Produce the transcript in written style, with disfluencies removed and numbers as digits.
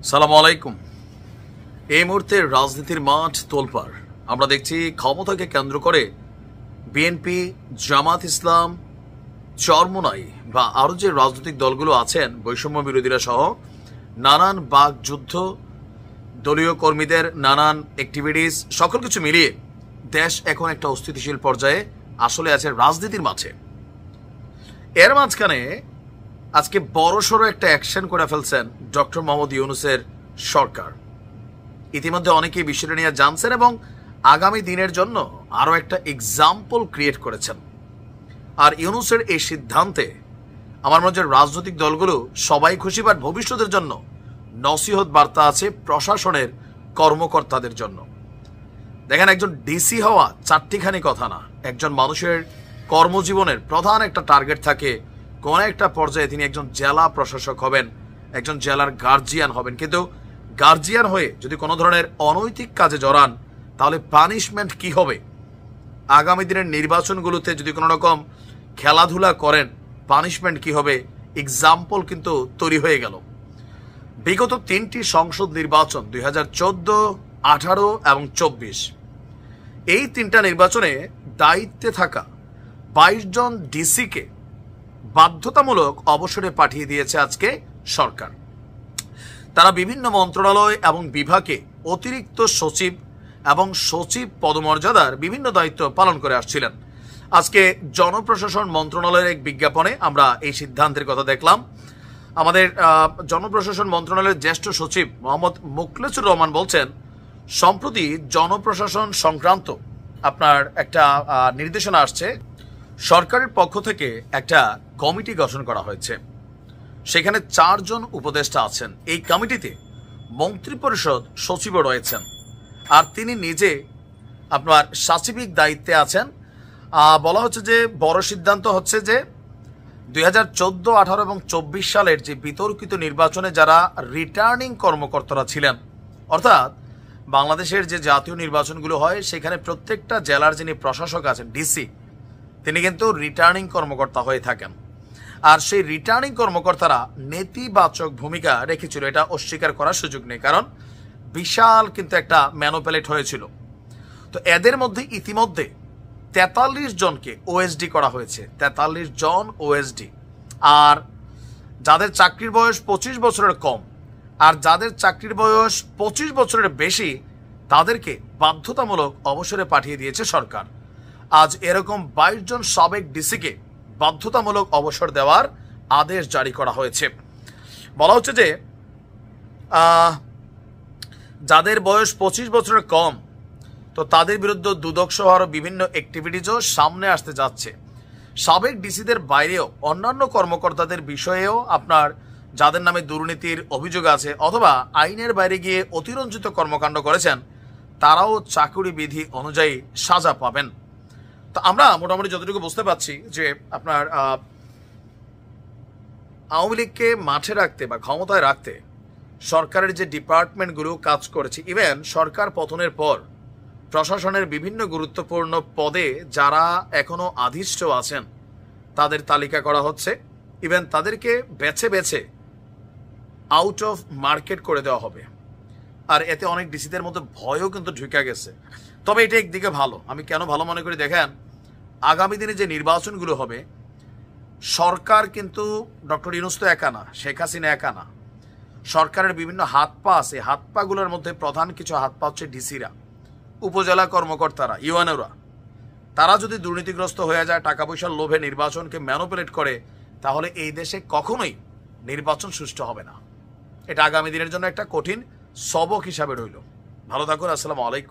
সালামু আলাইকুম। এই মুহূর্তে রাজনীতির মাঠ তোলপাড়। আমরা দেখছি ক্ষমতাকে কেন্দ্র করে বিএনপি, জামাত ইসলাম, চরমোনাই বা আরও যে রাজনৈতিক দলগুলো আছেন, বৈষম্য বিরোধীরা সহ নানান বাক যুদ্ধ, দলীয় কর্মীদের নানান অ্যাক্টিভিটিস, সকল কিছু মিলিয়ে দেশ এখন একটা অস্থিতিশীল পর্যায়ে আসলে আছে রাজনীতির মাঠে। এর মাঝখানে আজকে বড়সড় একটা অ্যাকশন করে ফেলছেন ডক্টর মোহাম্মদ ইউনূসের সরকার। ইতিমধ্যে অনেকেই বিষয়টা নিয়ে জানছেন এবং আগামী দিনের জন্য আরও একটা এক্সাম্পল ক্রিয়েট করেছেন। আর ইউনূসের এই সিদ্ধান্তে আমার মনে হয় রাজনৈতিক দলগুলো সবাই খুশি, বাট ভবিষ্যতের জন্য নসিহত বার্তা আছে প্রশাসনের কর্মকর্তাদের জন্য। দেখেন, একজন ডিসি হওয়া চারটিখানি কথা না। একজন মানুষের কর্মজীবনের প্রধান একটা টার্গেট থাকে, কোন একটা পর্যায়ে তিনি একজন জেলা প্রশাসক হবেন, একজন জেলার গার্জিয়ান হবেন। কিন্তু গার্জিয়ান হয়ে যদি কোনো ধরনের অনৈতিক কাজে জড়ান, তাহলে পানিশমেন্ট কি হবে? আগামী দিনের নির্বাচনগুলোতে যদি কোনো রকম খেলাধুলা করেন, পানিশমেন্ট কি হবে? এক্সাম্পল কিন্তু তৈরি হয়ে গেল। বিগত 3টি সংসদ নির্বাচন 2014, 18 এবং 24, এই 3টা নির্বাচনে দায়িত্বে থাকা 22 জন ডিসিকে বাধ্যতামূলক অবসরে পাঠিয়ে দিয়েছে আজকে সরকার। তারা বিভিন্ন মন্ত্রণালয় এবং বিভাগে অতিরিক্ত সচিব এবং সচিব পদমর্যাদার বিভিন্ন দায়িত্ব পালন করে আসছিলেন। আজকে জনপ্রশাসন মন্ত্রণালয়ের এক বিজ্ঞাপনে আমরা এই সিদ্ধান্তের কথা দেখলাম। আমাদের জনপ্রশাসন মন্ত্রণালয়ের জ্যেষ্ঠ সচিব মোহাম্মদ মুখলেছুর রহমান বলছেন, সম্প্রতি জনপ্রশাসন সংক্রান্ত আপনার একটা নির্দেশনা আসছে। সরকারের পক্ষ থেকে একটা কমিটি গঠন করা হয়েছে, সেখানে 4 জন উপদেষ্টা আছেন। এই কমিটিতে মন্ত্রিপরিষদ সচিবও রয়েছেন, আর তিনি নিজে আপনার সাচিবিক দায়িত্বে আছেন। বলা হচ্ছে যে বড় সিদ্ধান্ত হচ্ছে যে 2014, 18 এবং 24 সালের যে বিতর্কিত নির্বাচনে যারা রিটার্নিং কর্মকর্তারা ছিলেন, অর্থাৎ বাংলাদেশের যে জাতীয় নির্বাচনগুলো হয় সেখানে প্রত্যেকটা জেলার যিনি প্রশাসক আছেন, ডিসি, তিনি কিন্তু রিটার্নিং কর্মকর্তা হয়ে থাকেন। আর সেই রিটার্নিং কর্মকর্তারা নেতিবাচক ভূমিকা রেখেছিল, এটা অস্বীকার করার সুযোগ নেই, কারণ বিশাল কিন্তু একটা ম্যানুপুলেট হয়েছিল। তো এদের মধ্যে ইতিমধ্যে 43 জনকে ওএসডি করা হয়েছে, 43 জন ওএসডি। আর যাদের চাকরির বয়স 25 বছরের কম আর যাদের চাকরির বয়স 25 বছরের বেশি, তাদেরকে বাধ্যতামূলক অবসরে পাঠিয়ে দিয়েছে সরকার। আজ এরকম 22 জন সাবেক ডিসিকে বাধ্যতামূলক অবসর দেওয়ার আদেশ জারি করা হয়েছে। বলা হচ্ছে যে যাদের বয়স 25 বছরের কম, তো তাদের বিরুদ্ধে দুদক সহ আরও বিভিন্ন অ্যাক্টিভিটিজও সামনে আসতে যাচ্ছে। সাবেক ডিসিদের বাইরেও অন্যান্য কর্মকর্তাদের বিষয়েও আপনার যাদের নামে দুর্নীতির অভিযোগ আছে অথবা আইনের বাইরে গিয়ে অতিরঞ্জিত কর্মকাণ্ড করেছেন, তারাও চাকরি বিধি অনুযায়ী সাজা পাবেন। তো আমরা মোটামুটি যতটুকু বুঝতে পারছি যে আপনার আওয়ামী লীগকে মাঠে রাখতে বা ক্ষমতায় রাখতে সরকারের যে ডিপার্টমেন্টগুলো কাজ করেছে, ইভেন সরকার পতনের পর প্রশাসনের বিভিন্ন গুরুত্বপূর্ণ পদে যারা এখনো অধিষ্ঠ আছেন তাদের তালিকা করা হচ্ছে। ইভেন তাদেরকে বেছে বেছে আউট অফ মার্কেট করে দেওয়া হবে। আর এতে অনেক ডিসিদের মধ্যে ভয়ও কিন্তু ঢুকে গেছে। তবে এটা একদিকে ভালো। আমি কেন ভালো মনে করি দেখেন, আগামী দিনে যে নির্বাচনগুলো হবে, সরকার কিন্তু ডক্টর ইউনূস তো একা না, শেখ হাসিনা একা না, সরকারের বিভিন্ন হাত পা আছে। হাত পাগুলোর মধ্যে প্রধান কিছু হাত পা হচ্ছে ডিসিরা, উপজেলা কর্মকর্তারা, ইউএনওরা। তারা যদি দুর্নীতিগ্রস্ত হয়ে যায়, টাকা পয়সার লোভে নির্বাচনকে ম্যানুপুলেট করে, তাহলে এই দেশে কখনোই নির্বাচন সুষ্ঠু হবে না। এটা আগামী দিনের জন্য একটা কঠিন সবক হিসাবে রইল। ভালো থাকুন। আসসালামু আলাইকুম।